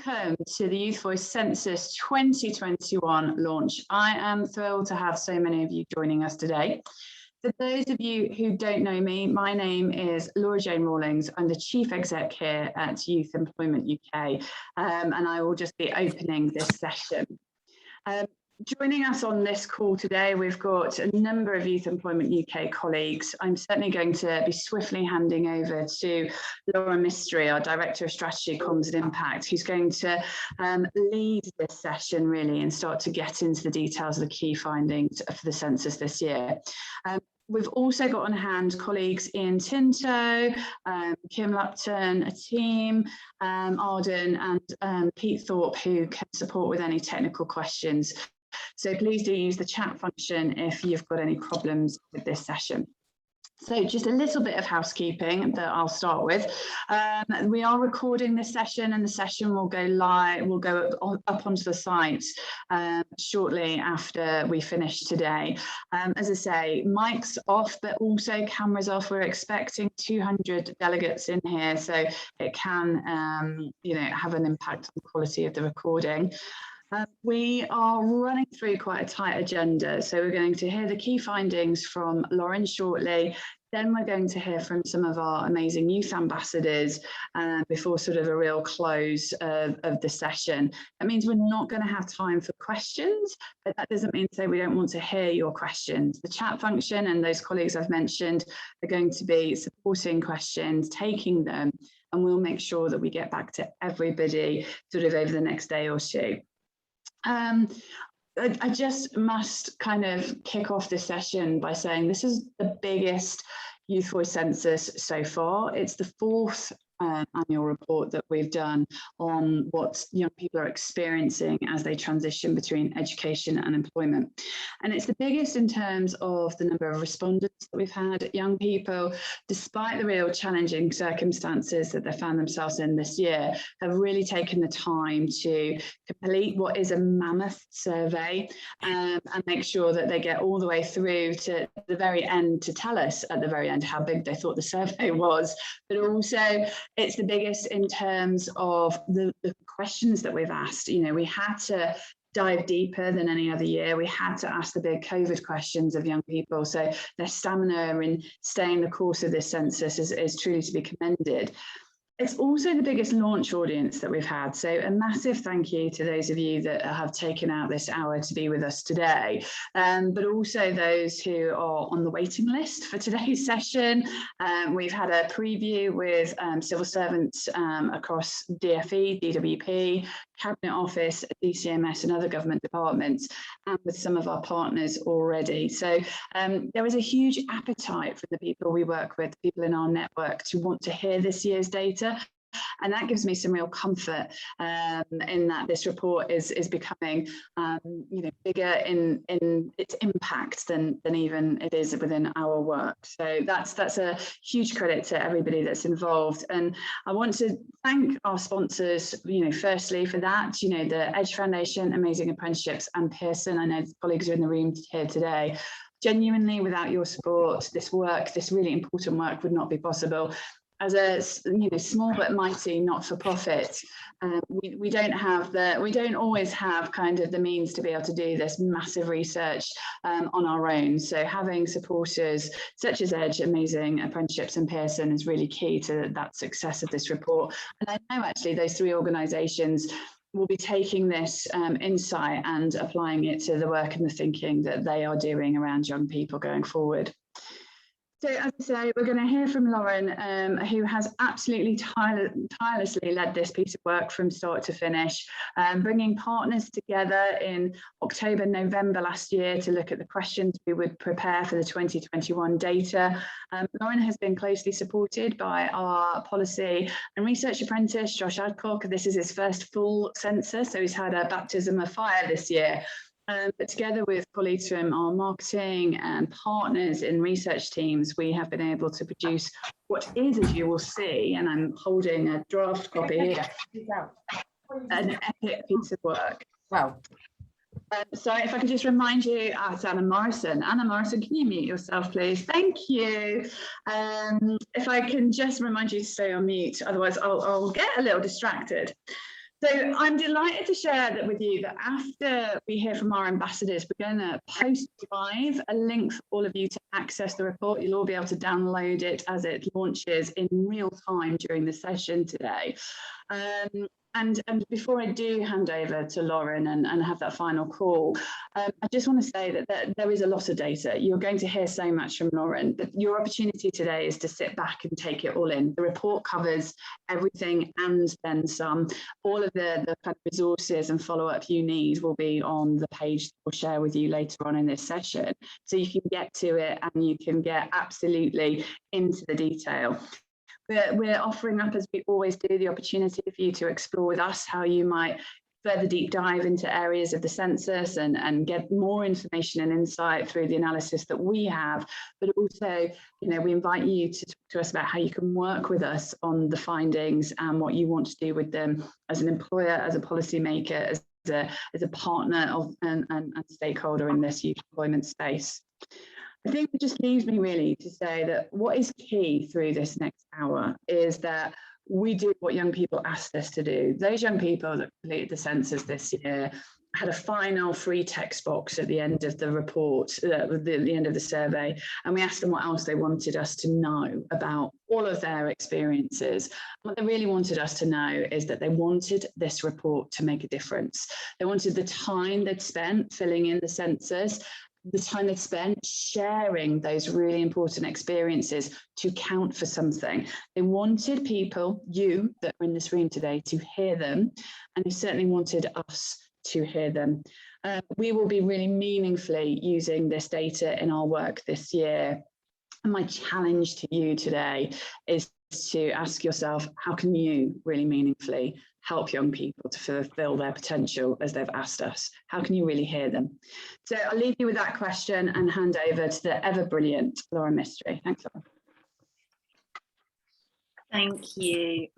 welcome to the Youth Voice Census 2021 launch. I am thrilled to have so many of you joining us today. For those of you who don't know me, my name is Laura Jane Rawlings. I'm the Chief Exec here at Youth Employment UK, and I will just be opening this session. Joining us on this call today, we've got a number of Youth Employment UK colleagues. I'm certainly going to be swiftly handing over to Laura Mystery, our Director of Strategy, Comms and Impact, who's going to lead this session really and start to get into the details of the key findings for the census this year. We've also got on hand colleagues Ian Tinto, Kim Lupton, a team, Arden and Pete Thorpe, who can support with any technical questions. So please do use the chat function if you've got any problems with this session. So just a little bit of housekeeping that I'll start with. We are recording this session and the session will go live, will go up onto the site shortly after we finish today. As I say, mics off, but also cameras off. We're expecting 200 delegates in here, so it can have an impact on the quality of the recording. We are running through quite a tight agenda, so we're going to hear the key findings from Lauren shortly. Then we're going to hear from some of our amazing youth ambassadors before sort of a real close of the session. That means we're not going to have time for questions, but that doesn't mean to say we don't want to hear your questions. The chat function and those colleagues I've mentioned are going to be supporting questions, taking them, and we'll make sure that we get back to everybody sort of over the next day or two. I just must kind of kick off this session by saying this is the biggest Youth Voice Census so far. It's the fourth annual report that we've done on what young people are experiencing as they transition between education and employment. And it's the biggest in terms of the number of respondents that we've had. Young people, despite the real challenging circumstances that they found themselves in this year, have really taken the time to complete what is a mammoth survey and make sure that they get all the way through to the very end to tell us at the very end how big they thought the survey was, but also it's the biggest in terms of the questions that we've asked. You know, we had to dive deeper than any other year. We had to ask the big COVID questions of young people. So their stamina in staying the course of this census is truly to be commended. It's also the biggest launch audience that we've had. So a massive thank you to those of you that have taken out this hour to be with us today, but also those who are on the waiting list for today's session. We've had a preview with civil servants across DFE, DWP, Cabinet Office, DCMS and other government departments, and with some of our partners already. So there is a huge appetite for the people we work with, people in our network, to want to hear this year's data. And that gives me some real comfort in that this report is becoming bigger in its impact than even it is within our work. So that's a huge credit to everybody that's involved. And I want to thank our sponsors, firstly for that, the Edge Foundation, Amazing Apprenticeships, and Pearson. I know colleagues are in the room here today. Genuinely, without your support, this really important work would not be possible. As a small but mighty not-for-profit, we don't always have kind of the means to be able to do this massive research on our own. So having supporters such as Edge, Amazing Apprenticeships and Pearson is really key to that success of this report. And I know actually those three organisations will be taking this insight and applying it to the work and the thinking that they are doing around young people going forward. So as I say, we're going to hear from Lauren, who has absolutely tirelessly led this piece of work from start to finish, bringing partners together in October, November last year to look at the questions we would prepare for the 2021 data. Lauren has been closely supported by our policy and research apprentice, Josh Adcock. This is his first full census, so he's had a baptism of fire this year. But together with colleagues from our marketing and partners in research teams, we have been able to produce what is, as you will see, and I'm holding a draft copy here, an epic piece of work. Wow. So if I could just remind you, it's Anna Morrison. Anna Morrison, can you mute yourself, please? Thank you. If I can just remind you to stay on mute, otherwise I'll get a little distracted. So I'm delighted to share that with you that after we hear from our ambassadors, we're going to post live a link for all of you to access the report. You'll all be able to download it as it launches in real time during the session today. And before I do hand over to Lauren and have that final call, I just want to say that there is a lot of data. You're going to hear so much from Lauren, but your opportunity today is to sit back and take it all in. The report covers everything and then some. All of the kind of resources and follow-up you need will be on the page we'll share with you later on in this session. So you can get to it and you can get absolutely into the detail. We're offering up, as we always do, the opportunity for you to explore with us how you might further deep dive into areas of the census and get more information and insight through the analysis that we have. But also, we invite you to talk to us about how you can work with us on the findings and what you want to do with them as an employer, as a policymaker, as a partner of and stakeholder in this youth employment space. I think it just leaves me really to say that what is key through this next hour is that we do what young people asked us to do. Those young people that completed the census this year had a final free text box at the end of the report, at the end of the survey, and we asked them what else they wanted us to know about all of their experiences. What they really wanted us to know is that they wanted this report to make a difference. They wanted the time they'd spent filling in the census, the time they'd spent sharing those really important experiences to count for something. They wanted people, you that are in this room today, to hear them, and they certainly wanted us to hear them. We will be really meaningfully using this data in our work this year. And my challenge to you today is to ask yourself, how can you really meaningfully help young people to fulfill their potential as they've asked us? How can you really hear them? So I'll leave you with that question and hand over to the ever brilliant Lauren Mystery. Thanks, Lauren. Thank you.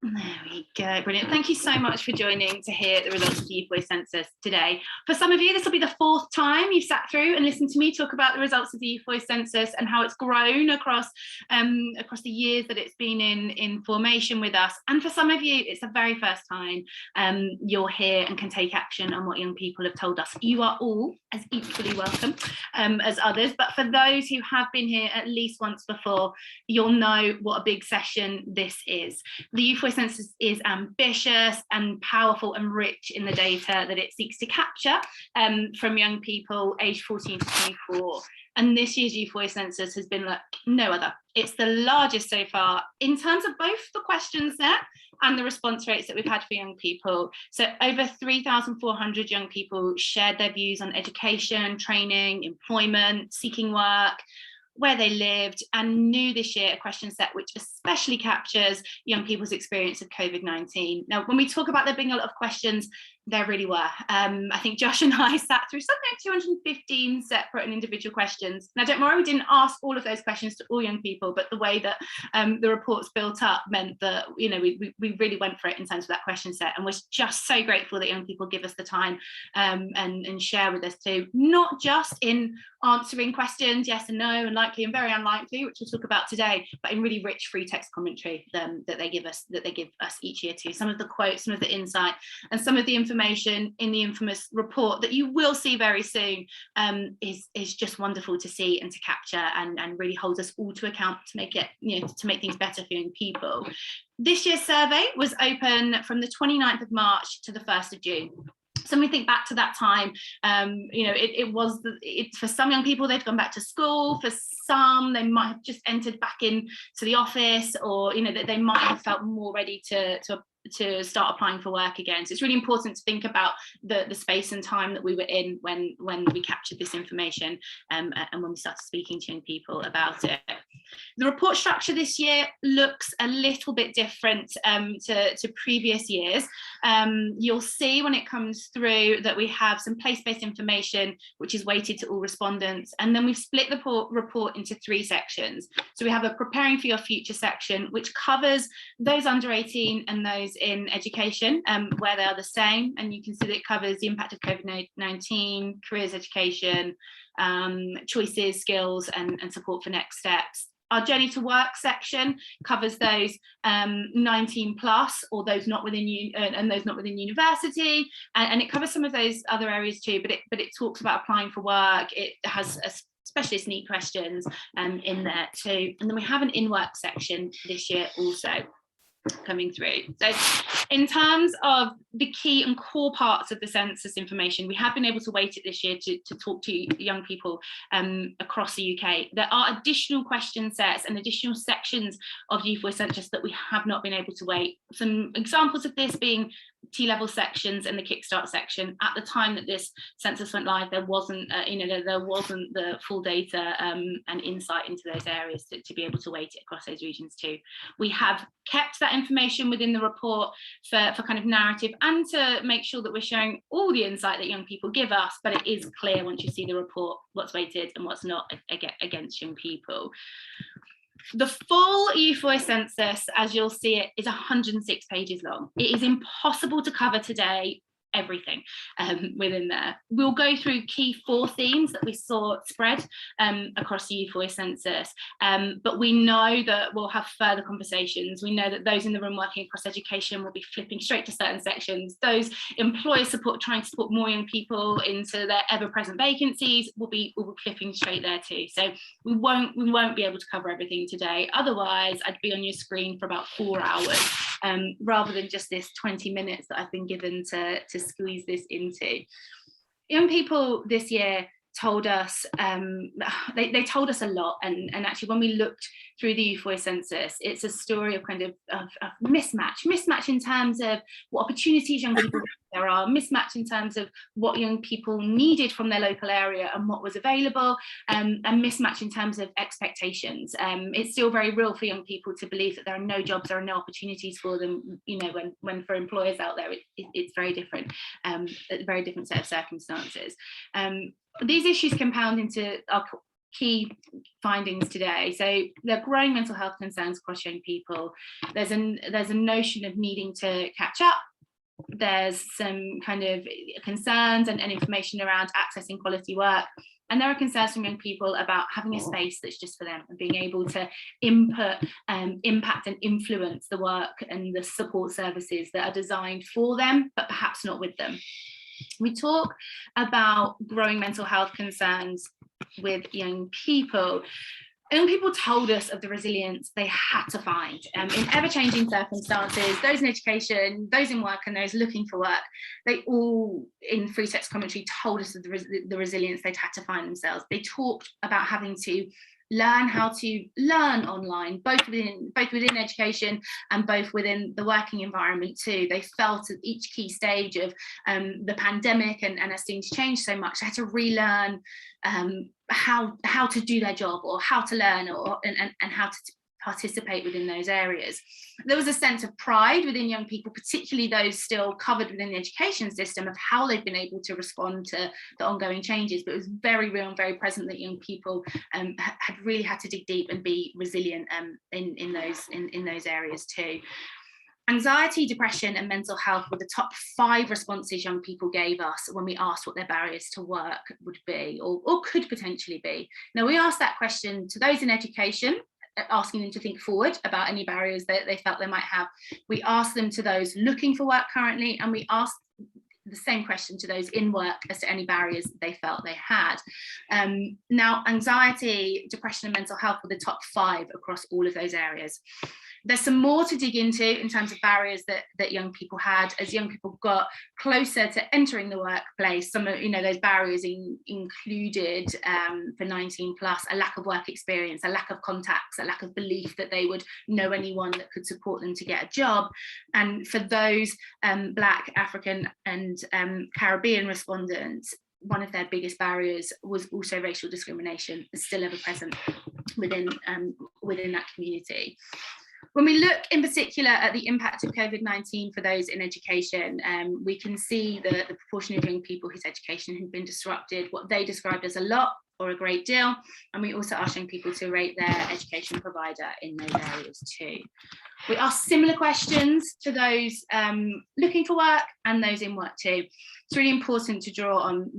There we go, brilliant. Thank you so much for joining to hear the results of the Youth Voice Census today. For some of you, this will be the 4th time you've sat through and listened to me talk about the results of the Youth Voice Census and how it's grown across the years that it's been in formation with us. And for some of you, it's the very first time you're here and can take action on what young people have told us. You are all as equally welcome as others, but for those who have been here at least once before, you'll know what a big session this is. The Youth Voice Census is ambitious and powerful and rich in the data that it seeks to capture from young people aged 14 to 24. And this year's Youth Voice Census has been like no other. It's the largest so far in terms of both the questions set and the response rates that we've had for young people. So over 3,400 young people shared their views on education, training, employment, seeking work, where they lived, and new this year a question set which especially captures young people's experience of COVID-19. Now, when we talk about there being a lot of questions, there really were. I think Josh and I sat through something like 215 separate and individual questions. Now, don't worry, we didn't ask all of those questions to all young people, but the way that the reports built up meant that we really went for it in terms of that question set, and we're just so grateful that young people give us the time and share with us too, not just in answering questions yes and no and likely and very unlikely, which we'll talk about today, but in really rich free text commentary that they give us each year too. Some of the quotes, some of the insight, and some of the information in the infamous report that you will see very soon is just wonderful to see and to capture, and really holds us all to account to make it, to make things better for young people. This year's survey was open from the 29th of March to the 1st of June. So when we think back to that time, for some young people, they'd gone back to school. For some, they might have just entered back into the office, or that they might have felt more ready to start applying for work again. So it's really important to think about the space and time that we were in when we captured this information and when we started speaking to young people about it. The report structure this year looks a little bit different to previous years. You'll see when it comes through that we have some place-based information which is weighted to all respondents, and then we've split the report into 3 sections. So we have a preparing for your future section, which covers those under 18 and those in education, where they are the same, and you can see that it covers the impact of COVID-19, careers, education, choices, skills, and support for next steps. Our journey to work section covers those 19 plus, or those not within and those not within university, and it covers some of those other areas too. But it talks about applying for work. It has a specialist need questions in there too, and then we have an in-work section this year also coming through. So in terms of the key and core parts of the census information, we have been able to weight it this year to talk to young people across the UK. There are additional question sets and additional sections of Youth Voice Census that we have not been able to weight. Some examples of this being T-level sections and the Kickstart section. At the time that this census went live, there wasn't there wasn't the full data and insight into those areas to be able to weight it across those regions too. We have kept that information within the report for kind of narrative and to make sure that we're showing all the insight that young people give us, but it is clear once you see the report what's weighted and what's not against young people. The full Youth Voice Census, as you'll see it, is 106 pages long. It is impossible to cover today everything within there. We'll go through key 4 themes that we saw spread across the Youth Voice Census, but we know that we'll have further conversations. We know that those in the room working across education will be flipping straight to certain sections. Those employer support, trying to support more young people into their ever-present vacancies, will be flipping straight there too. So we won't be able to cover everything today. Otherwise, I'd be on your screen for about 4 hours. Rather than just this 20 minutes that I've been given to squeeze this into. Young people this year told us, they told us a lot, and actually when we looked through the Youth Voice Census, it's a story of kind of mismatch in terms of what opportunities young people there are, mismatch in terms of what young people needed from their local area and what was available, and mismatch in terms of expectations. It's still very real for young people to believe that there are no jobs, there are no opportunities for them, you know, when for employers out there it's very different, a very different set of circumstances. These issues compound into our key findings today. So there are growing mental health concerns across young people. There's a notion of needing to catch up. There's some kind of concerns and information around accessing quality work. And there are concerns from young people about having a space that's just for them and being able to input, impact and influence the work and the support services that are designed for them, but perhaps not with them. We talk about growing mental health concerns with young people. Young people told us of the resilience they had to find in ever-changing circumstances. Those in education, those in work and those looking for work, they all in free text commentary told us of the resilience they'd had to find themselves. They talked about having to learn how to learn online, both within education and both within the working environment too. They felt at each key stage of the pandemic and as things changed so much, they had to relearn how to do their job, or how to learn, and how to participate within those areas. There was a sense of pride within young people, particularly those still covered within the education system, of how they've been able to respond to the ongoing changes. But it was very real and very present that young people had really had to dig deep and be resilient in those areas too. Anxiety, depression and mental health were the top 5 responses young people gave us when we asked what their barriers to work would be, or could potentially be. Now, we asked that question to those in education, asking them to think forward about any barriers that they felt they might have. We asked them to those looking for work currently, and we asked the same question to those in work as to any barriers they felt they had. Now, anxiety, depression and mental health were the top 5 across all of those areas. There's some more to dig into in terms of barriers that young people had as young people got closer to entering the workplace. Some of those barriers included for 19 plus a lack of work experience, a lack of contacts, a lack of belief that they would know anyone that could support them to get a job. And for those Black, African and Caribbean respondents, one of their biggest barriers was also racial discrimination, still ever present within that community. When we look in particular at the impact of COVID-19 for those in education, we can see the proportion of young people whose education had been disrupted, what they described as a lot or a great deal. And we also asked young people to rate their education provider in those areas too. We asked similar questions to those looking for work and those in work too. It's really important to draw on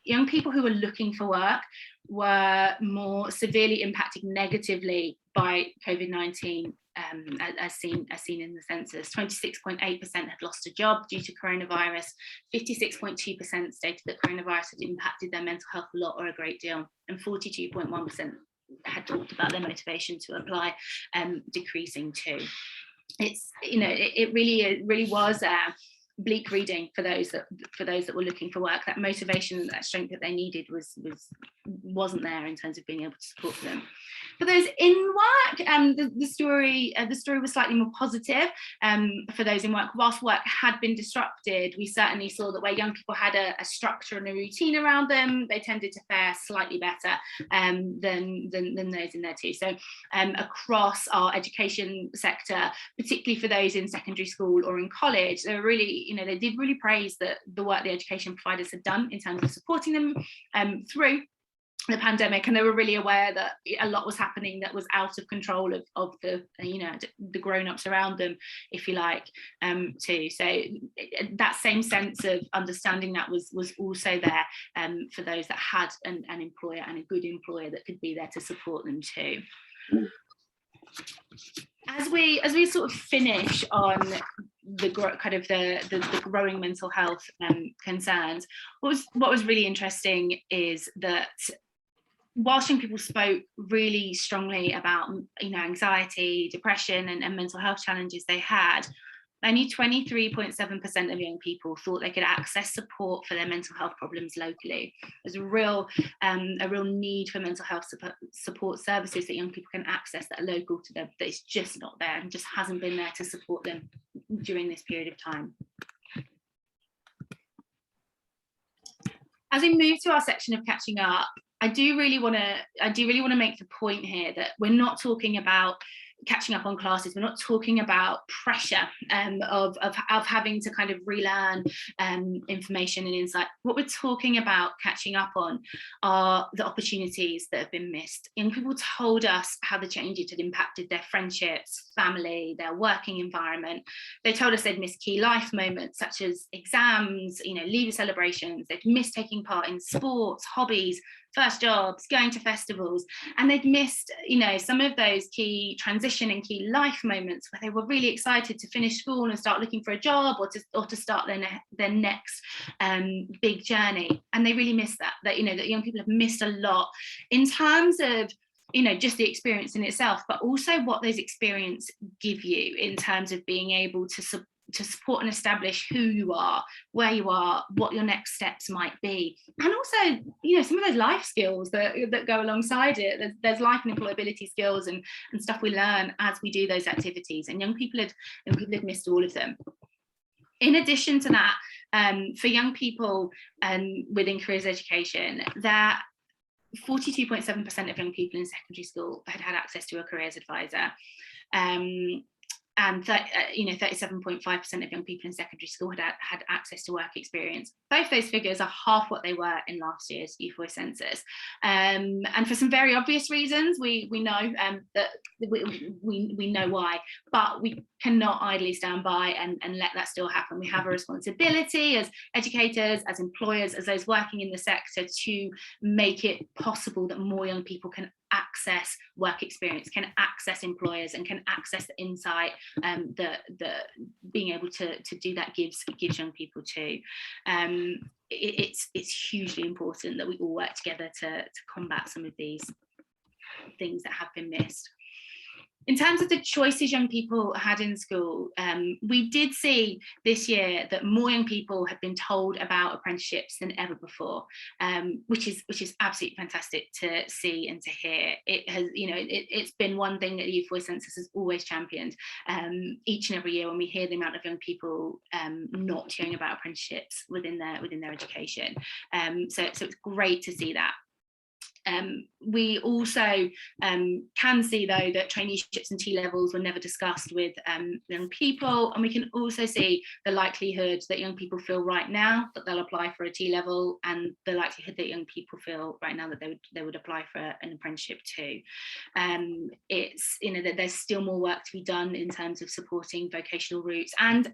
young people who were looking for work were more severely impacted negatively by COVID-19, as seen in the census. 26.8% had lost a job due to coronavirus. 56.2% stated that coronavirus had impacted their mental health a lot or a great deal, and 42.1% had talked about their motivation to apply decreasing too. It's, you know, it really was bleak reading for those that were looking for work. That motivation and that strength that they needed wasn't there in terms of being able to support them. For those in work, the story was slightly more positive. For those in work, whilst work had been disrupted, we certainly saw that where young people had a structure and a routine around them, they tended to fare slightly better than those in there too. So across our education sector, particularly for those in secondary school or in college, they were really, you know, they did really praise the work the education providers had done in terms of supporting them through the pandemic, and they were really aware that a lot was happening that was out of control of the, you know, the grown-ups around them, if you like, too. So that same sense of understanding that was also there for those that had an employer, and a good employer that could be there to support them too. As we sort of finish on the growing mental health concerns, what was really interesting is that whilst young people spoke really strongly about, you know, anxiety, depression, and mental health challenges they had, only 23.7% of young people thought they could access support for their mental health problems locally. There's a real need for mental health support services that young people can access that are local to them, that is just not there and just hasn't been there to support them during this period of time. As we move to our section of catching up, I do really want to make the point here that we're not talking about catching up on classes. We're not talking about pressure of having to kind of relearn information and insight. What we're talking about catching up on are the opportunities that have been missed. Young people told us how the changes had impacted their friendships, family, their working environment. They told us they'd missed key life moments such as exams, you know, leaver celebrations. They'd missed taking part in sports, hobbies, first jobs, going to festivals, and they'd missed, you know, some of those key transition and key life moments where they were really excited to finish school and start looking for a job, or to start their next big journey. And they really missed that, you know, that young people have missed a lot in terms of, you know, just the experience in itself, but also what those experiences give you in terms of being able to support and establish who you are, where you are, what your next steps might be, and also, you know, some of those life skills that go alongside it. There's life and employability skills and stuff we learn as we do those activities, and young people had missed all of them. In addition to that, for young people within careers education, that 42.7% of young people in secondary school had access to a careers advisor. And 37.5% of young people in secondary school had access to work experience. Both those figures are half what they were in last year's Youth Voice Census. And for some very obvious reasons, we know that we know why, but we cannot idly stand by and let that still happen. We have a responsibility as educators, as employers, as those working in the sector, to make it possible that more young people can access work experience, can access employers, and can access the insight that being able to do that gives young people too. It's hugely important that we all work together to combat some of these things that have been missed. In terms of the choices young people had in school, we did see this year that more young people had been told about apprenticeships than ever before, which is absolutely fantastic to see and to hear. It has, you know, it's been one thing that the Youth Voice Census has always championed. Each and every year when we hear the amount of young people not hearing about apprenticeships within their education, so it's great to see that. We also can see, though, that traineeships and T-levels were never discussed with young people, and we can also see the likelihood that young people feel right now that they'll apply for a T-level, and the likelihood that young people feel right now that they would apply for an apprenticeship too. It's, you know, that there's still more work to be done in terms of supporting vocational routes and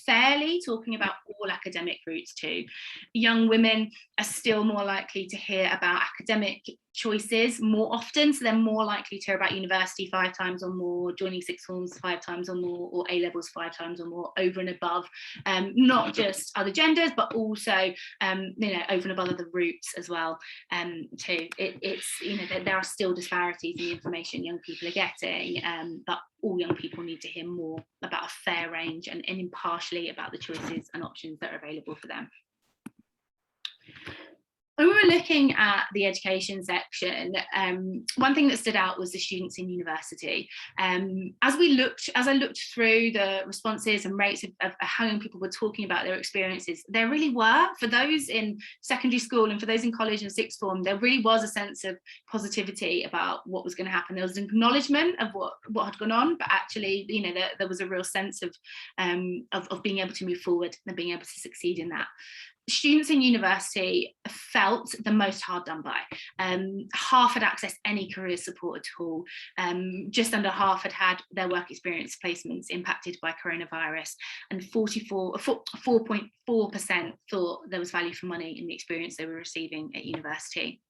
fairly talking about all academic routes too. Young women are still more likely to hear about academic choices more often, so they're more likely to hear about university 5 times or more, joining sixth forms 5 times or more, or A levels 5 times or more, over and above not just other genders, but also over and above other routes as well too. It's there are still disparities in the information young people are getting, but all young people need to hear more about a fair range and impartially about the choices and options that are available for them. When we were looking at the education section, one thing that stood out was the students in university. As I looked through the responses and rates of how young people were talking about their experiences, there really were, for those in secondary school and for those in college and sixth form, there really was a sense of positivity about what was going to happen. There was an acknowledgement of what had gone on, but actually, there was a real sense of being able to move forward and being able to succeed in that. Students in university felt the most hard done by. Half had accessed any career support at all. Just under half had their work experience placements impacted by coronavirus, and 4.4% thought there was value for money in the experience they were receiving at university.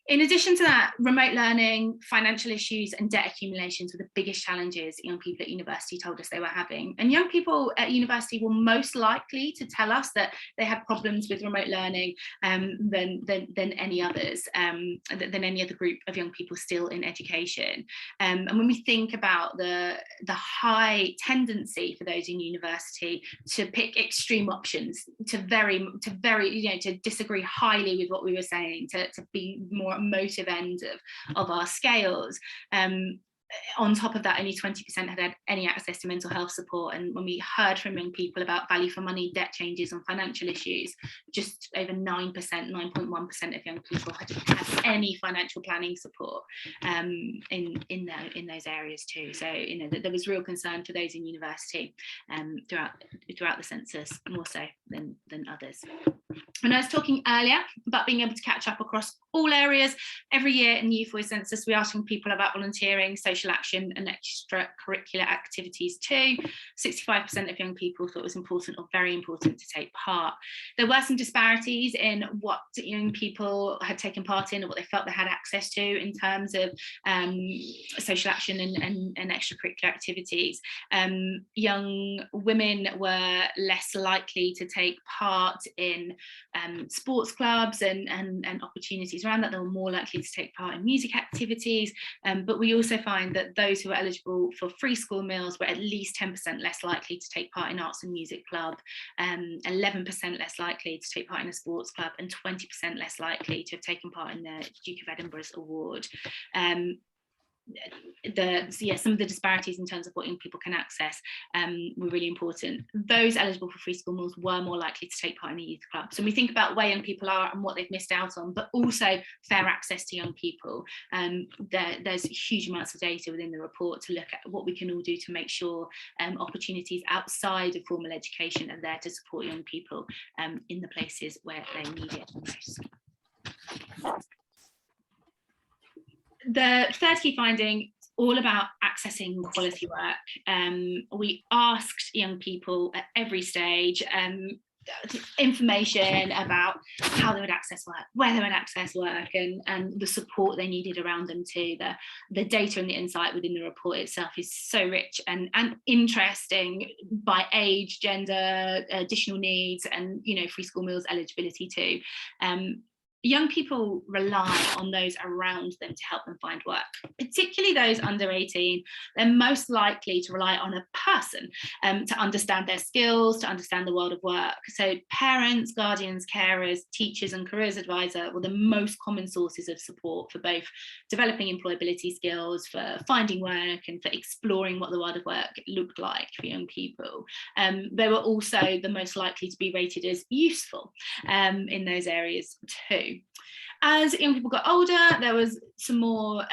In addition to that, remote learning, financial issues and debt accumulations were the biggest challenges young people at university told us they were having. And young people at university were most likely to tell us that they had problems with remote learning than any others, than any other group of young people still in education. And when we think about the high tendency for those in university to pick extreme options, to disagree highly with what we were saying, to be more emotive end of our scales. On top of that, only 20% had any access to mental health support. And when we heard from young people about value for money, debt changes and financial issues, just over 9%, 9.1% of young people had any financial planning support in those areas too. So there was real concern for those in university throughout the census, more so than others. When I was talking earlier about being able to catch up across all areas, every year in the Youth Voice Census, we're asking people about volunteering, social action and extracurricular activities too. 65% of young people thought it was important or very important to take part. There were some disparities in what young people had taken part in and what they felt they had access to in terms of social action and extracurricular activities. Young women were less likely to take part in sports clubs and opportunities around that. They were more likely to take part in music activities, but we also find that those who were eligible for free school meals were at least 10% less likely to take part in arts and music club, 11% less likely to take part in a sports club, and 20% less likely to have taken part in the Duke of Edinburgh's award. Some of the disparities in terms of what young people can access were really important. Those eligible for free school meals were more likely to take part in a youth club. So when we think about where young people are and what they've missed out on, but also fair access to young people, there's huge amounts of data within the report to look at what we can all do to make sure opportunities outside of formal education are there to support young people in the places where they need it most. The third key finding, all about accessing quality work. We asked young people at every stage information about how they would access work, where they would access work, and the support they needed around them too. The data and the insight within the report itself is so rich and interesting by age, gender, additional needs, and free school meals eligibility too. Young people rely on those around them to help them find work, particularly those under 18. They're most likely to rely on a person to understand their skills, to understand the world of work. So parents, guardians, carers, teachers and careers advisor were the most common sources of support for both developing employability skills, for finding work, and for exploring what the world of work looked like for young people. They were also the most likely to be rated as useful in those areas too. As young people got older, there was some more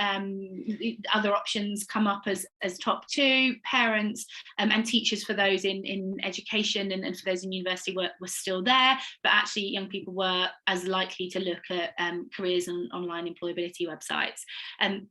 other options come up as top two. Parents and teachers for those in education and for those in university were still there, but actually young people were as likely to look at careers and online employability websites.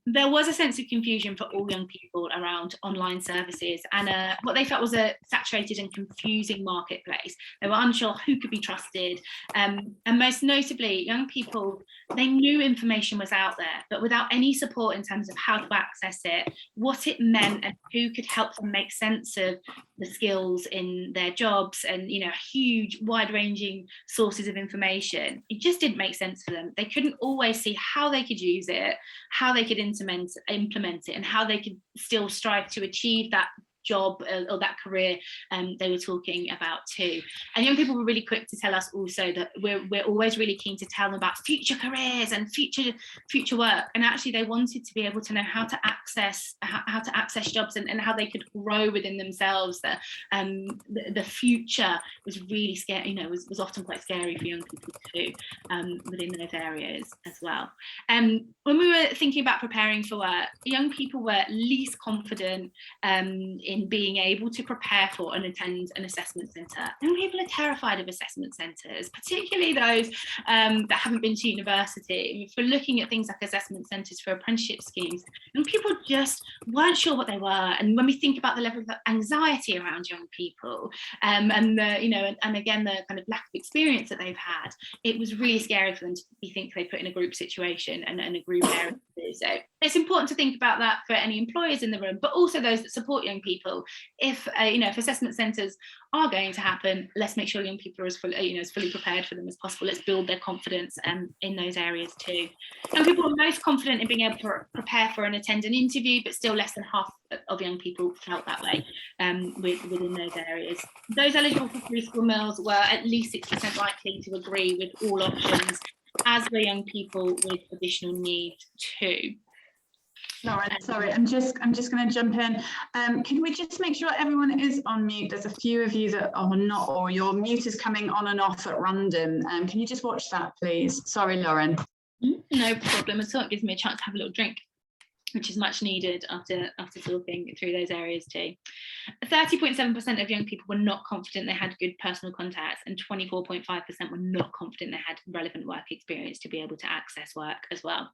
There was a sense of confusion for all young people around online services and what they felt was a saturated and confusing marketplace. They were unsure who could be trusted, and most notably, young people They knew information was out there, but without any support in terms of how to access it, what it meant, and who could help them make sense of the skills in their jobs, and huge wide-ranging sources of information, it just didn't make sense for them. They couldn't always see how they could use it, how they could implement it, and how they could still strive to achieve that job or that career they were talking about too. And young people were really quick to tell us also that we're always really keen to tell them about future careers and future work, and actually they wanted to be able to know how to access jobs and how they could grow within themselves. The future was really scary, was often quite scary for young people too, within those areas as well. When we were thinking about preparing for work, young people were least confident in being able to prepare for and attend an assessment centre. And people are terrified of assessment centres, particularly those that haven't been to university. If we're looking at things like assessment centres for apprenticeship schemes, and people just weren't sure what they were. And when we think about the level of anxiety around young people, and again the kind of lack of experience that they've had, it was really scary for them to think they put in a group situation and a group area. So it's important to think about that for any employers in the room, but also those that support young people. If assessment centres are going to happen, let's make sure young people are as fully prepared for them as possible. Let's build their confidence in those areas too. Young people are most confident in being able to prepare for and attend an interview, but still less than half of young people felt that way within those areas. Those eligible for free school meals were at least 6% likely to agree with all options, as were young people with additional needs too. Lauren, sorry, I'm just going to jump in. Can we just make sure everyone is on mute? There's a few of you that are not, or your mute is coming on and off at random. Can you just watch that, please? Sorry, Lauren. No problem at all. It gives me a chance to have a little drink, which is much needed after talking through those areas too. 30.7% of young people were not confident they had good personal contacts, and 24.5% were not confident they had relevant work experience to be able to access work as well.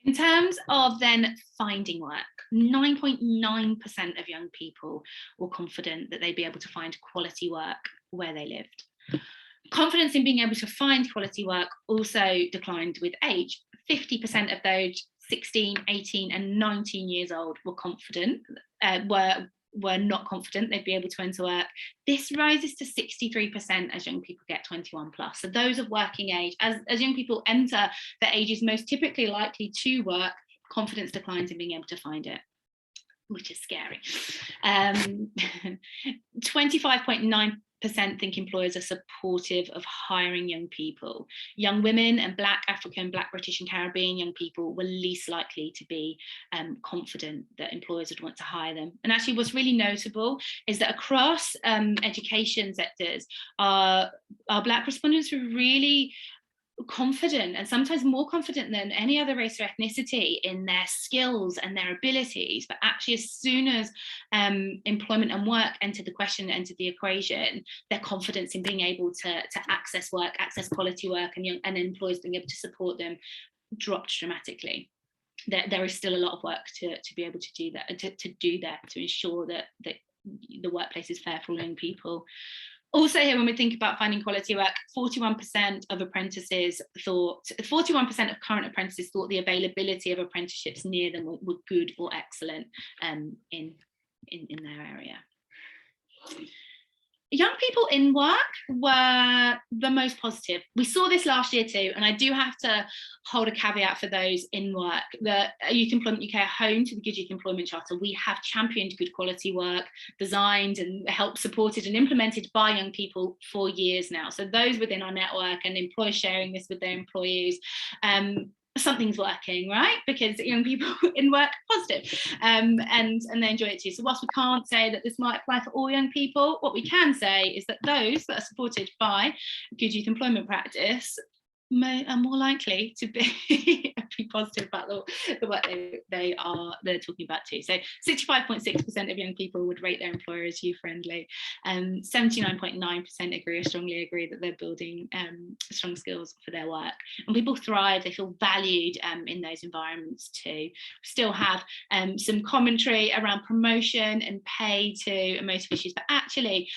In terms of then finding work, 9.9% of young people were confident that they'd be able to find quality work where they lived. Confidence in being able to find quality work also declined with age. 50% of those 16, 18 and 19 years old were confident, were not confident they'd be able to enter work. This rises to 63% as young people get 21 plus. So those of working age, as young people enter the ages most typically likely to work, confidence declines in being able to find it, which is scary. 25.9% think employers are supportive of hiring young people. Young women and Black, African, Black, British and Caribbean young people were least likely to be confident that employers would want to hire them. And actually what's really notable is that across education sectors, our Black respondents were really confident, and sometimes more confident than any other race or ethnicity, in their skills and their abilities. But actually as soon as employment and work entered the equation, their confidence in being able to access work, access quality work, and employers being able to support them dropped dramatically. There is still a lot of work to be able to do that, to ensure that the workplace is fair for young people. Also here, when we think about finding quality work, 41% of current apprentices thought the availability of apprenticeships near them were good or excellent in their area. Young people in work were the most positive. We saw this last year too, and I do have to hold a caveat for those in work. The Youth Employment UK are home to the Good Youth Employment Charter. We have championed good quality work, designed and helped, supported and implemented by young people for years now. So those within our network and employers sharing this with their employees, something's working, right? Because young people in work are positive, and they enjoy it too. So whilst we can't say that this might apply for all young people, what we can say is that those that are supported by Good Youth Employment Practice are more likely to be positive about the work they're talking about too. So 65.6% of young people would rate their employer as youth-friendly, 79.9% strongly agree that they're building strong skills for their work. And people thrive, they feel valued in those environments too. We still have some commentary around promotion and pay to emotive issues, but actually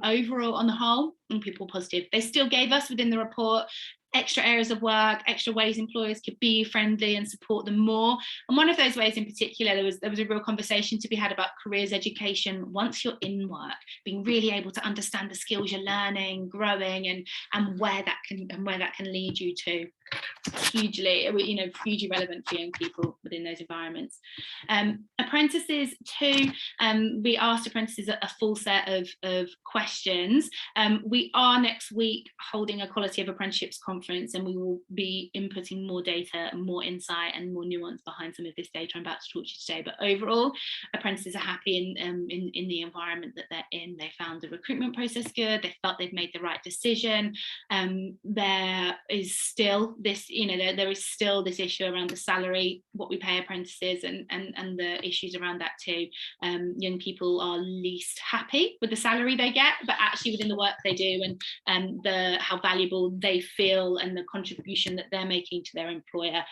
overall on the whole, people positive. They still gave us within the report extra areas of work, extra ways employers could be friendly and support them more. And one of those ways in particular, there was a real conversation to be had about careers education once you're in work, being really able to understand the skills you're learning, growing, and where that can lead you to. Hugely relevant for young people within those environments. Apprentices too, we asked apprentices a full set of questions. We are next week holding a quality of apprenticeships conference, and we will be inputting more data and more insight and more nuance behind some of this data I'm about to talk to you today. But overall, apprentices are happy in the environment that they're in. They found the recruitment process good, they felt they've made the right decision. There is still this, there is still this issue around the salary, what we pay apprentices, and the issues around that too. Young people are least happy with the salary they get, but actually within the work they do and how valuable they feel and the contribution that they're making to their employer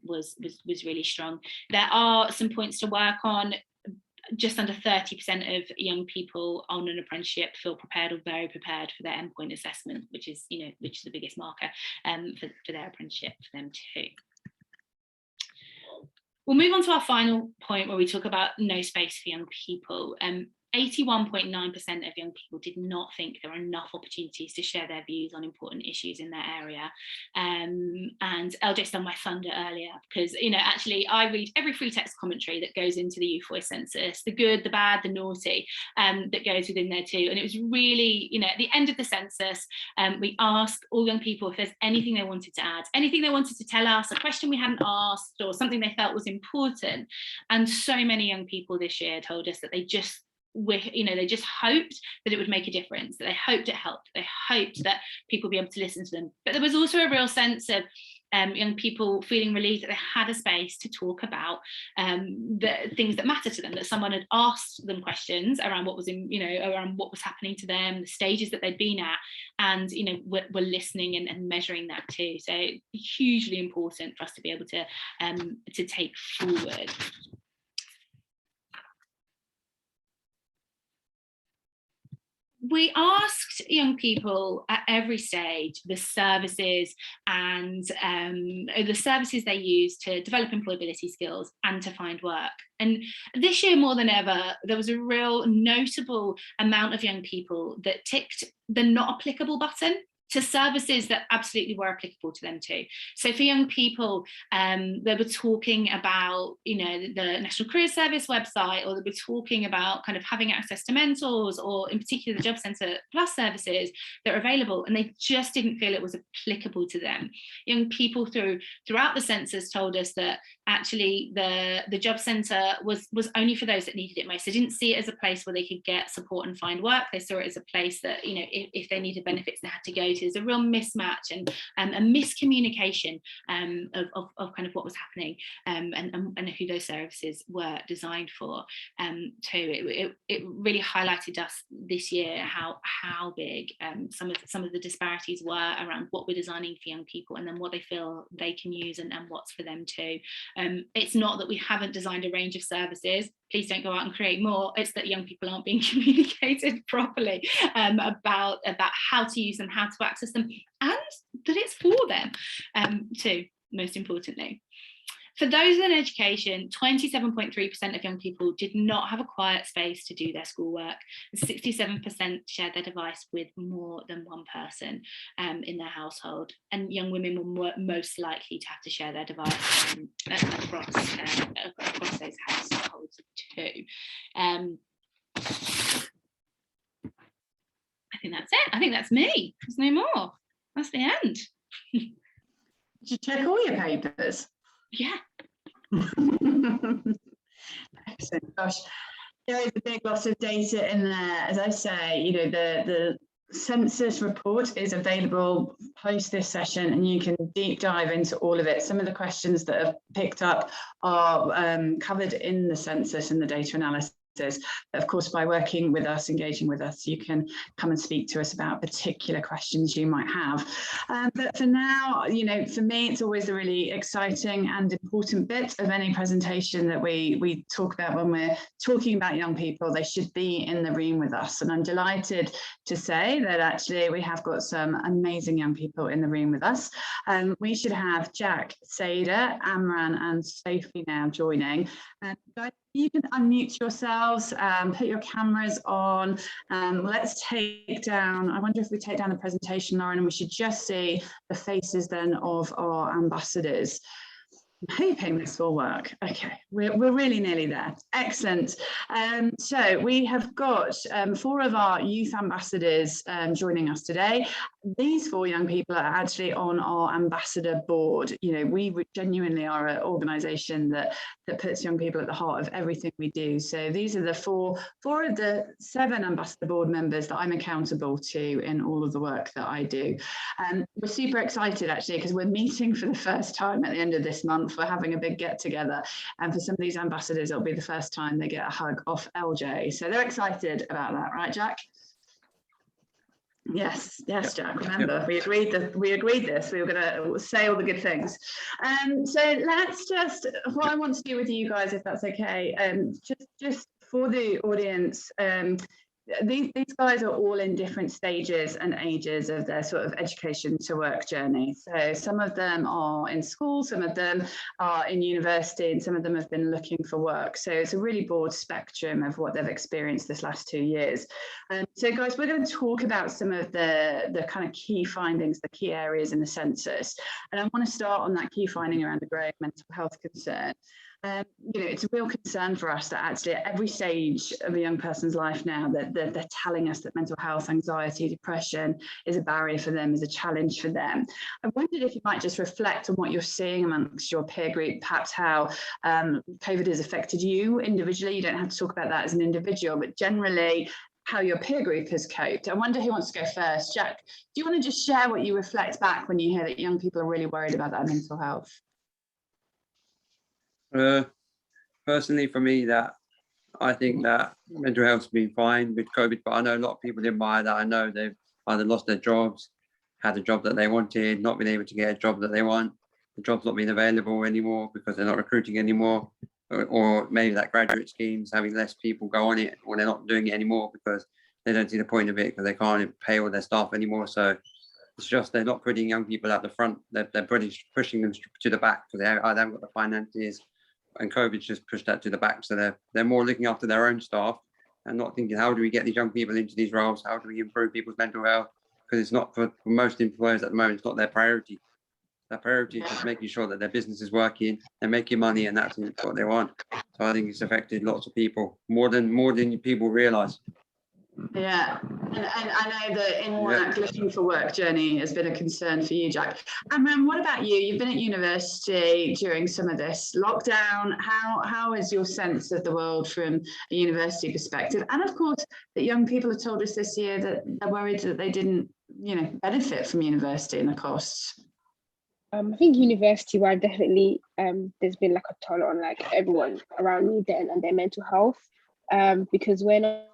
was really strong. There are some points to work on. Just under 30% of young people on an apprenticeship feel prepared or very prepared for their endpoint assessment, which is the biggest marker for their apprenticeship for them too. We'll move on to our final point where we talk about no space for young people. 81.9% of young people did not think there were enough opportunities to share their views on important issues in their area. And LJ stole my thunder earlier because, actually I read every free text commentary that goes into the Youth Voice Census, the good, the bad, the naughty, that goes within there too. And it was really, at the end of the census, we asked all young people if there's anything they wanted to add, anything they wanted to tell us, a question we hadn't asked or something they felt was important. And so many young people this year told us that they just hoped that it would make a difference, that they hoped it helped, they hoped that people would be able to listen to them. But there was also a real sense of young people feeling relieved that they had a space to talk about the things that matter to them, that someone had asked them questions around what was around what was happening to them, the stages that they'd been at, and were listening and measuring that too. So hugely important for us to be able to take forward. We asked young people at every stage the services and the services they use to develop employability skills and to find work. And this year, more than ever, there was a real notable amount of young people that ticked the not applicable button to services that absolutely were applicable to them too. So for young people, they were talking about, the National Careers Service website, or they were talking about kind of having access to mentors, or in particular the Job Centre Plus services that are available, and they just didn't feel it was applicable to them. Young people throughout the census told us that actually the Job Centre was only for those that needed it most. They didn't see it as a place where they could get support and find work. They saw it as a place that, if they needed benefits, they had to go to. There's a real mismatch and a miscommunication of kind of what was happening and who those services were designed for too. It really highlighted us this year how big some of the disparities were around what we're designing for young people, and then what they feel they can use and what's for them too. It's not that we haven't designed a range of services. Please don't go out and create more. It's that young people aren't being communicated properly about how to use them, how to access them, and that it's for them too, most importantly. For those in education, 27.3% of young people did not have a quiet space to do their schoolwork. 67% shared their device with more than one person in their household. And young women were most likely to have to share their device across those households too. I think that's it. I think that's me. There's no more. That's the end. Did you check all your papers? Yeah. Excellent. Gosh, there is a big lot of data in there. As I say, the census report is available post this session, and you can deep dive into all of it. Some of the questions that are picked up are covered in the census and the data analysis. Of course, by working with us, engaging with us, you can come and speak to us about particular questions you might have. But for now, you know, for me, it's always a really exciting and important bit of any presentation that we talk about when we're talking about young people. They should be in the room with us. And I'm delighted to say that actually we have got some amazing young people in the room with us. We should have Jack, Seda, Amran and Sophie now joining. Guys, you can unmute yourselves, put your cameras on. Let's take down, I wonder if we take down the presentation, Lauren, and we should just see the faces then of our ambassadors. I'm hoping this will work. Okay, we're really nearly there. Excellent. So we have got 4 of our youth ambassadors joining us today. These 4 young people are actually on our ambassador board. You know, we genuinely are an organisation that puts young people at the heart of everything we do. So these are the four of the 7 ambassador board members that I'm accountable to in all of the work that I do. We're super excited actually because we're meeting for the first time at the end of this month. We're having a big get together, and for some of these ambassadors it'll be the first time they get a hug off LJ, so they're excited about that, right Jack? Yes, Jack, remember, we agreed this, we were going to say all the good things. So let's just, what I want to do with you guys, if that's okay, just for the audience, these guys are all in different stages and ages of their sort of education to work journey. So some of them are in school, some of them are in university, and some of them have been looking for work. So it's a really broad spectrum of what they've experienced this last 2 years. So guys, we're going to talk about some of the kind of key findings, the key areas in the census. And I want to start on that key finding around the growing mental health concern. You know, it's a real concern for us that actually at every stage of a young person's life now that they're telling us that mental health, anxiety, depression is a barrier for them, is a challenge for them. I wondered if you might just reflect on what you're seeing amongst your peer group, perhaps how COVID has affected you individually. You don't have to talk about that as an individual, but generally how your peer group has coped. I wonder who wants to go first. Jack, do you want to just share what you reflect back when you hear that young people are really worried about their mental health? Personally, for me, that I think that mental health's been fine with COVID, but I know a lot of people in my that I know they've either lost their jobs, had a job that they wanted, not been able to get a job that they want, the job's not being available anymore because they're not recruiting anymore, or maybe that graduate scheme's having less people go on it, or they're not doing it anymore because they don't see the point of it because they can't pay all their staff anymore. So it's just they're not putting young people at the front, they're pushing them to the back because they haven't got the finances. And COVID's just pushed that to the back. So they're more looking after their own staff and not thinking, how do we get these young people into these roles? How do we improve people's mental health? Because it's not for most employers at the moment, it's not their priority. Their priority is just making sure that their business is working, they're making money, and that's what they want. So I think it's affected lots of people, more than people realise. Yeah, and I know that in work, looking for work journey has been a concern for you, Jack. Amran, what about you? You've been at university during some of this lockdown. How is your sense of the world from a university perspective? And of course, that young people have told us this year that they're worried that they didn't, you know, benefit from university and the costs. I think university-wide, definitely, there's been like a toll on like everyone around me and their mental health, because we're not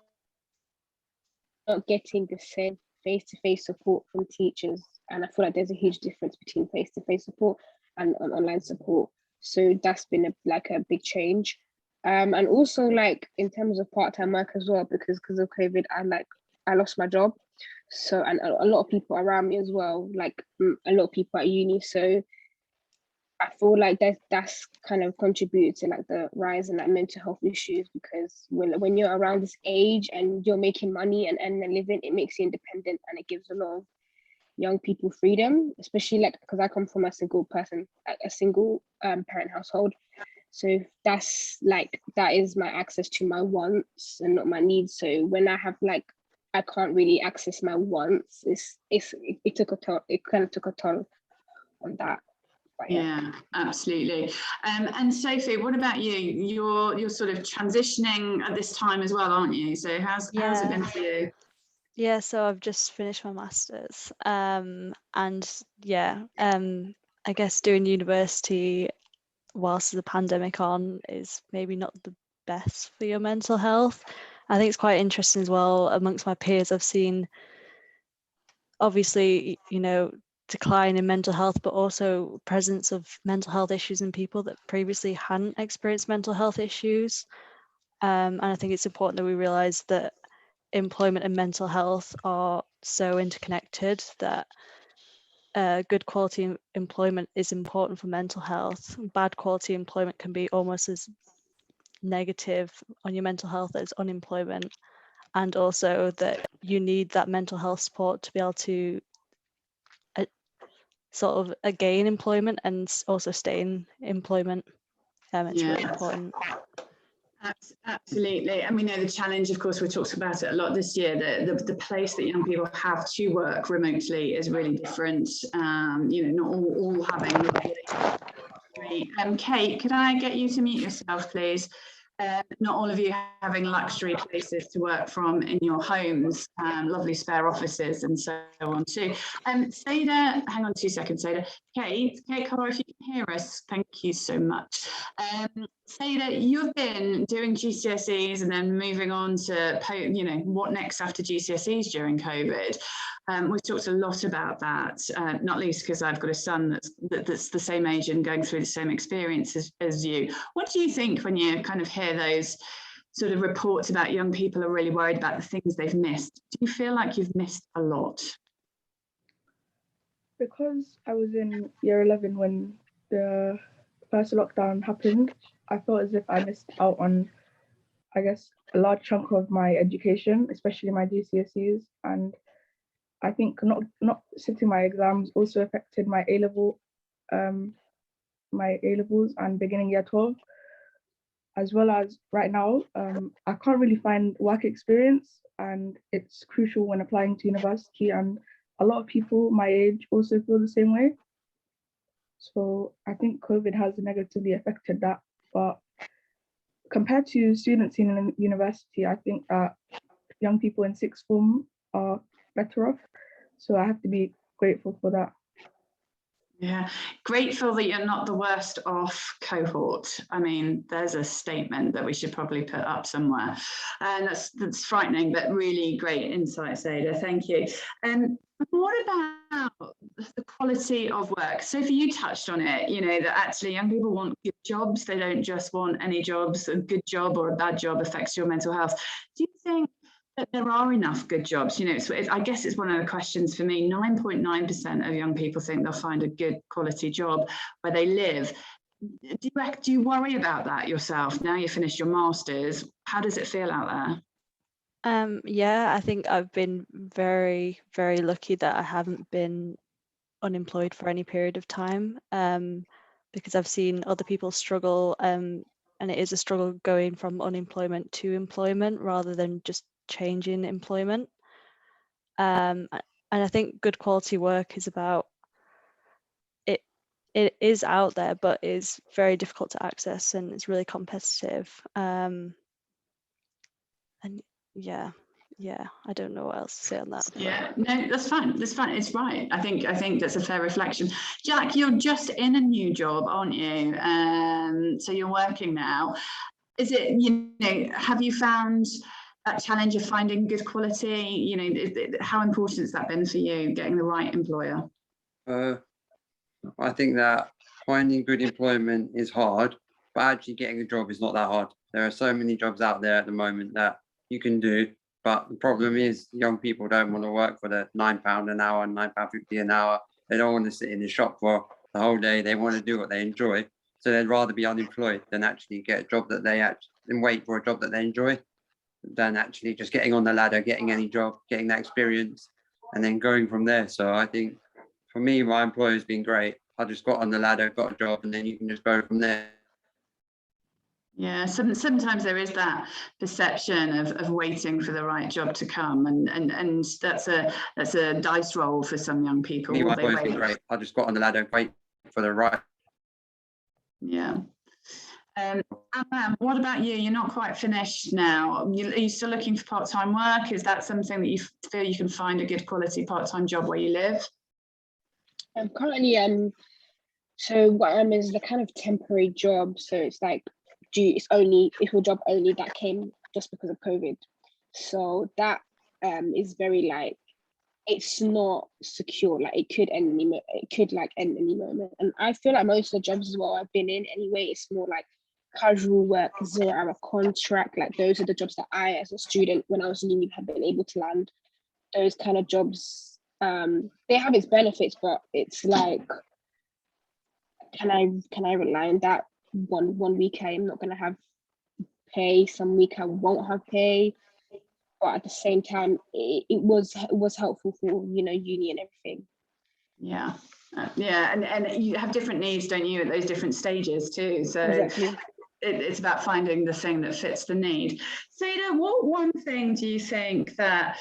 getting the same face-to-face support from teachers, and I feel like there's a huge difference between face-to-face support and online support. So that's been a big change, and also like in terms of part-time work as well, because of COVID, I lost my job. So, and a lot of people around me as well, like a lot of people at uni. So I feel like that's kind of contributed to like the rise in like mental health issues, because when you're around this age and you're making money and a living, it makes you independent, and it gives a lot of young people freedom, especially like because I come from a single person, like a single parent household. So that is my access to my wants and not my needs. So when I have like, I can't really access my wants, it took a toll. It kind of took a toll on that. But yeah, absolutely. And Sophie, what about you? You're sort of transitioning at this time as well, aren't you? So how's it been for you? Yeah, so I've just finished my master's, and yeah, I guess doing university whilst the pandemic on is maybe not the best for your mental health. I think it's quite interesting as well. Amongst my peers, I've seen obviously, decline in mental health, but also presence of mental health issues in people that previously hadn't experienced mental health issues. And I think it's important that we realise that employment and mental health are so interconnected, that good quality employment is important for mental health. Bad quality employment can be almost as negative on your mental health as unemployment, and also that you need that mental health support to be able to sort of gain employment and also stay in employment. It's really important. Absolutely. And we know the challenge, of course, we talked about it a lot this year, the place that young people have to work remotely is really different. Not all having. Kate, could I get you to mute yourself, please? Not all of you having luxury places to work from in your homes, lovely spare offices and so on too. Seda, hang on 2 seconds, Seda. Kate Carr, if you can hear us, thank you so much. Seda, you've been doing GCSEs and then moving on to, what next after GCSEs during COVID. We've talked a lot about that, not least because I've got a son that's the same age and going through the same experience as you. What do you think when you kind of hear those sort of reports about young people are really worried about the things they've missed? Do you feel like you've missed a lot? Because I was in year 11 when the first lockdown happened, I felt as if I missed out on, I guess, a large chunk of my education, especially my GCSEs. And I think not sitting my exams also affected my A-level, my A-levels and beginning year 12, as well as right now, I can't really find work experience, and it's crucial when applying to university, and a lot of people my age also feel the same way. So I think COVID has negatively affected that, but compared to students in university, I think that young people in sixth form are better off. So I have to be grateful for that. Yeah, grateful that you're not the worst off cohort. I mean, there's a statement that we should probably put up somewhere. And that's frightening, but really great insight, Seda. Thank you. What about the quality of work? Sophie, you touched on it, that actually young people want good jobs. They don't just want any jobs. A good job or a bad job affects your mental health. Do you think that there are enough good jobs? I guess it's one of the questions for me. 9.9% of young people think they'll find a good quality job where they live. Do you worry about that yourself? Now you finished your masters, how does it feel out there? Yeah, I think I've been very, very lucky that I haven't been unemployed for any period of time, because I've seen other people struggle, and it is a struggle going from unemployment to employment rather than just changing employment. And I think good quality work is about it is out there, but is very difficult to access and it's really competitive. And yeah, I don't know what else to say on that. Yeah, no, that's fine. It's right. I think that's a fair reflection. Jack, you're just in a new job, aren't you? So you're working now. Is it, have you found that challenge of finding good quality? How important has that been for you, getting the right employer? I think that finding good employment is hard, but actually getting a job is not that hard. There are so many jobs out there at the moment that you can do, but the problem is young people don't want to work for the £9 an hour, £9.50 an hour. They don't want to sit in the shop for the whole day. They want to do what they enjoy. So they'd rather be unemployed than actually get a job that they and wait for a job that they enjoy, than actually just getting on the ladder, getting any job, getting that experience, and then going from there. So I think for me, my employer's been great. I just got on the ladder, got a job, and then you can just go from there. Yeah, sometimes there is that perception of waiting for the right job to come, and that's a dice roll for some young people. My employer's been great. I just got on the ladder, wait for the right. Yeah. Anna, what about you? You're not quite finished now. Are you still looking for part-time work? Is that something that you feel you can find a good quality part-time job where you live? I'm currently so what I'm is the kind of temporary job. So it's like it's a job only that came just because of COVID. So that is very like, it's not secure. Like it could end end any moment. And I feel like most of the jobs as well I've been in anyway, it's more like casual work, 0-hour contract. Like those are the jobs that I, as a student, when I was in uni, have been able to land. Those kind of jobs, they have its benefits, but it's like, can I rely on that? One week I'm not gonna have pay, some week I won't have pay. But at the same time, it was helpful for, you know, uni and everything. Yeah. Yeah, and you have different needs, don't you, at those different stages too. So Exactly. it's about finding the thing that fits the need. Seda, what one thing do you think that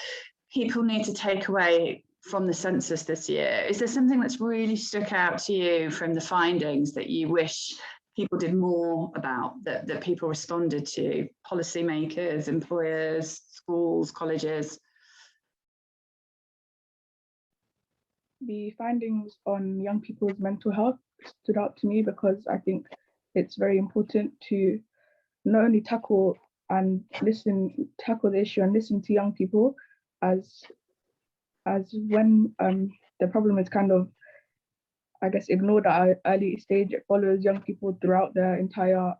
people need to take away from the census this year? Is there something that's really stuck out to you from the findings that you wish people did more about, that people responded to, policymakers, employers, schools, colleges? The findings on young people's mental health stood out to me because I think it's very important to not only tackle the issue and listen to young people, as when the problem is kind of, I guess, ignored at an early stage, it follows young people throughout their entire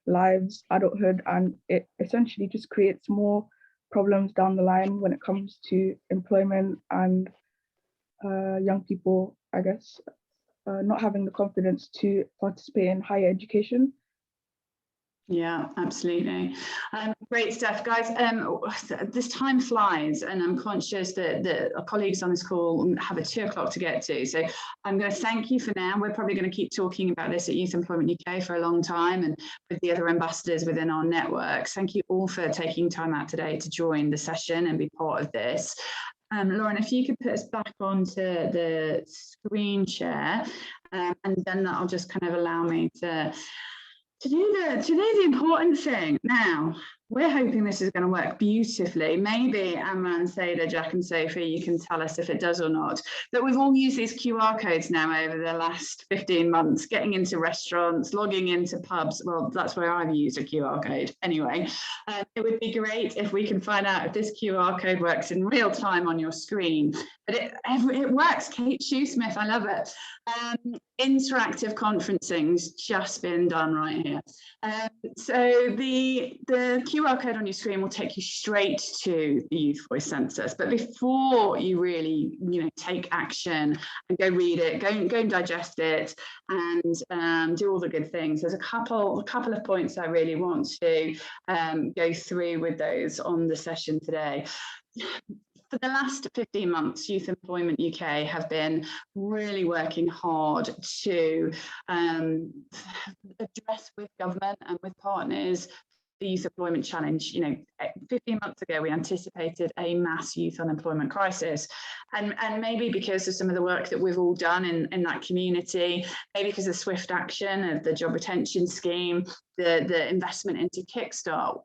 lives, adulthood, and it essentially just creates more problems down the line when it comes to employment and young people, I guess, not having the confidence to participate in higher education. Yeah, absolutely. Great stuff, guys. This time flies, and I'm conscious that our colleagues on this call have a 2 o'clock to get to. So I'm going to thank you for now. We're probably going to keep talking about this at Youth Employment UK for a long time, and with the other ambassadors within our networks. Thank you all for taking time out today to join the session and be part of this. Lauren, if you could put us back onto the screen share, and then that'll just kind of allow me to do the important thing. Now, we're hoping this is going to work beautifully. Maybe Amran, Seda, Jack and Sophie, you can tell us if it does or not. But we've all used these QR codes now over the last 15 months, getting into restaurants, logging into pubs. Well, that's where I've used a QR code. Anyway, it would be great if we can find out if this QR code works in real time on your screen. But it works. Kate Shoesmith, I love it. Interactive conferencing's just been done right here. So the QR code on your screen will take you straight to the Youth Voice Census. But before you really, take action and go read it, go and digest it, and do all the good things, there's a couple of points I really want to go through with those on the session today. For the last 15 months, Youth Employment UK have been really working hard to address with government and with partners the Youth Employment Challenge. 15 months ago, we anticipated a mass youth unemployment crisis. And maybe because of some of the work that we've all done in that community, maybe because of swift action of the job retention scheme, the investment into Kickstart,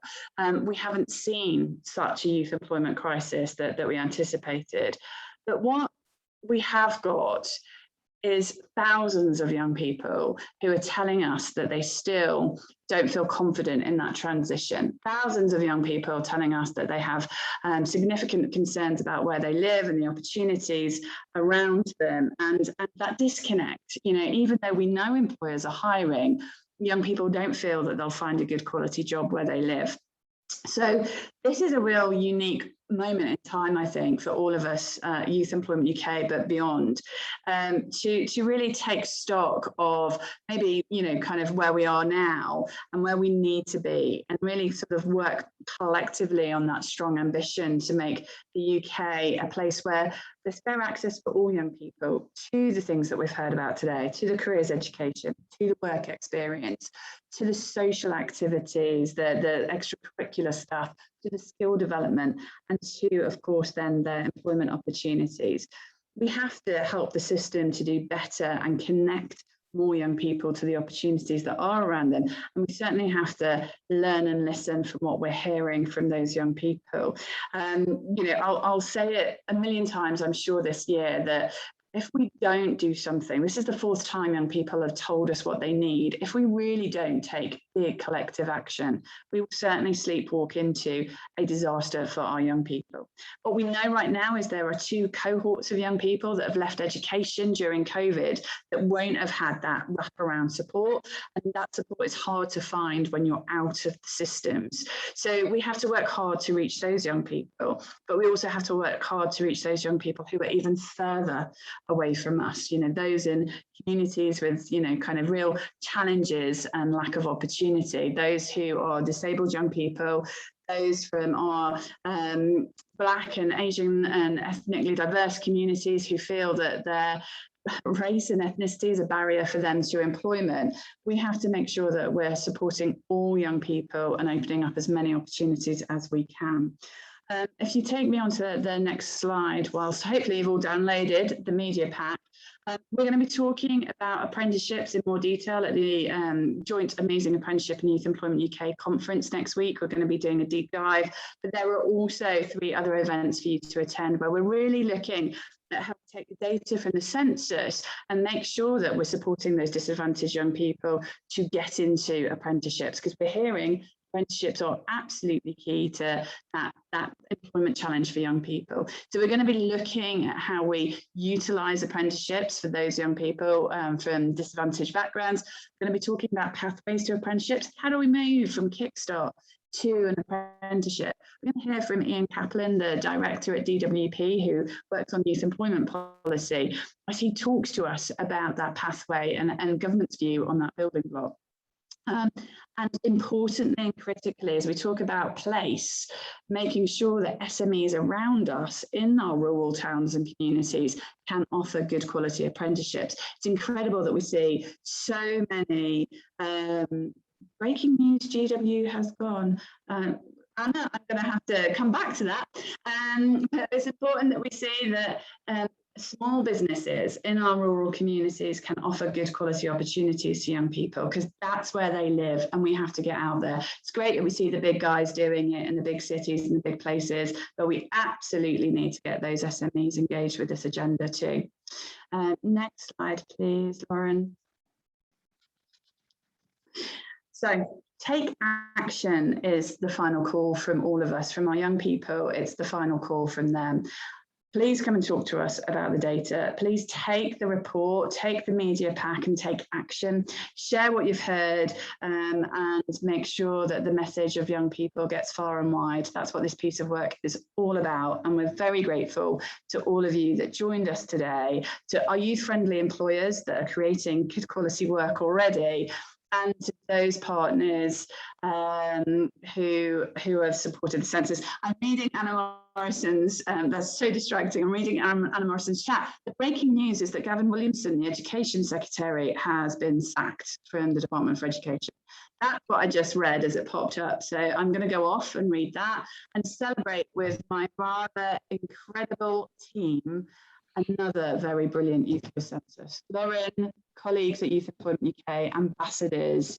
we haven't seen such a youth employment crisis that we anticipated. But what we have got is thousands of young people who are telling us that they still don't feel confident in that transition. Thousands of young people telling us that they have significant concerns about where they live and the opportunities around them, and that disconnect. Even though we know employers are hiring, young people don't feel that they'll find a good quality job where they live. So this is a real unique moment in time, I think, for all of us, Youth Employment UK, but beyond, to really take stock of maybe, kind of where we are now and where we need to be, and really sort of work collectively on that strong ambition to make the UK a place where there's fair access for all young people to the things that we've heard about today, to the careers education, to the work experience, to the social activities, the extracurricular stuff, to the skill development, and to, of course, then the employment opportunities. We have to help the system to do better and connect more young people to the opportunities that are around them. And we certainly have to learn and listen from what we're hearing from those young people. You know, I'll say it a million times, I'm sure, this year, that if we don't do something, this is the 4th time young people have told us what they need. If we really don't take big collective action, we will certainly sleepwalk into a disaster for our young people. What we know right now is there are 2 cohorts of young people that have left education during COVID that won't have had that wraparound support. And that support is hard to find when you're out of the systems. So we have to work hard to reach those young people, but we also have to work hard to reach those young people who are even further away from us, you know, those in communities with, you know, kind of real challenges and lack of opportunity, those who are disabled young people, those from our Black and Asian and ethnically diverse communities who feel that their race and ethnicity is a barrier for them to employment. We have to make sure that we're supporting all young people and opening up as many opportunities as we can. If you take me on to the next slide, whilst hopefully you've all downloaded the media pack, we're going to be talking about apprenticeships in more detail at the Joint Amazing Apprenticeship and Youth Employment UK conference next week. We're going to be doing a deep dive, but there are also 3 other events for you to attend where we're really looking at how to take the data from the census and make sure that we're supporting those disadvantaged young people to get into apprenticeships, because we're hearing apprenticeships are absolutely key to that employment challenge for young people. So we're going to be looking at how we utilise apprenticeships for those young people from disadvantaged backgrounds. We're going to be talking about pathways to apprenticeships. How do we move from Kickstart to an apprenticeship? We're going to hear from Ian Kaplan, the director at DWP, who works on youth employment policy, as he talks to us about that pathway and government's view on that building block. And importantly and critically, as we talk about place, making sure that SMEs around us in our rural towns and communities can offer good quality apprenticeships. It's incredible that we see so many breaking news. GW has gone. Anna, I'm going to have to come back to that. But it's important that we see that small businesses in our rural communities can offer good quality opportunities to young people, because that's where they live, and we have to get out there. It's great that we see the big guys doing it in the big cities and the big places, but we absolutely need to get those SMEs engaged with this agenda too. Next slide, please, Lauren. So take action is the final call from all of us, from our young people. It's the final call from them. Please come and talk to us about the data. Please take the report, take the media pack and take action. Share what you've heard and make sure that the message of young people gets far and wide. That's what this piece of work is all about. And we're very grateful to all of you that joined us today, to our youth-friendly employers that are creating good quality work already, and to those partners who have supported the census. I'm reading Anna Morrison's, that's so distracting, I'm reading Anna Morrison's chat. The breaking news is that Gavin Williamson, the Education Secretary, has been sacked from the Department for Education. That's what I just read as it popped up. So I'm going to go off and read that and celebrate with my rather incredible team another very brilliant Youth Voice Census. Lauren, colleagues at Youth Employment UK, ambassadors,